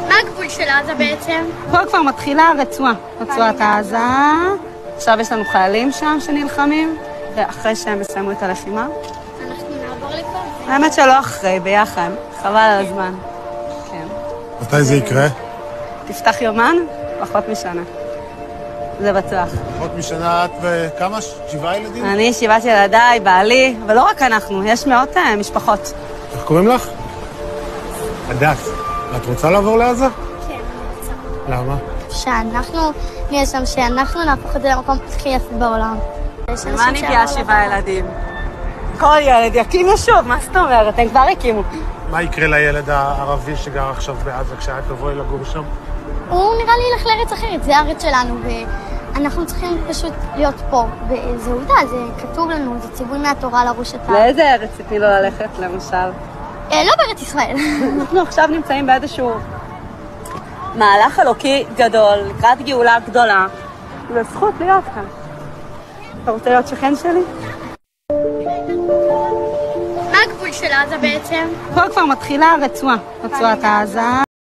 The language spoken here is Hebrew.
מה הגבול של עזה בעצם? פה כבר מתחילה הרצועה, רצועת עזה. עכשיו יש לנו חיילים שם שנלחמים, ואחרי שהם יסיימו את הלחימה. אנחנו נעבור לפה? האמת שלא אחרי, ביחד. חבל על הזמן. כן. מתי זה יקרה? תפתח יומן, פחות משנה. זה בטוח. פחות משנה את וכמה? 7 ילדים? אני 7 ילדיי, בעלי, ולא רק אנחנו, יש מאות משפחות. איך קוראים לך? הדס. את רוצה לעבור לעזה? כן, אני רוצה. למה? שאנחנו נהיה שם, שאנחנו נהפוך את זה למקום הכי יפה בעולם. מה אני גאה 7 ילדים? כל ילד יקים יישוב, מה זאת אומרת? הם כבר הקימו. מה יקרה לילד הערבי שגר עכשיו בעזה כשאת תבואי לגור שם? הוא נראה לי ילך לארץ אחרת, זה הארץ שלנו, ואנחנו צריכים פשוט להיות פה. וזה עובדה, זה כתוב לנו, זה ציווי מהתורה לראש התא. לאיזה ארץ ציפי לו ללכת, למשל? לא בארץ ישראל. אנחנו עכשיו נמצאים באיזשהו מהלך אלוקי גדול, לקראת גאולה גדולה. זו זכות להיות כאן. אתה רוצה להיות שכן שלי? מה הגבול של עזה בעצם? פה כבר מתחילה הרצועה, רצועת עזה.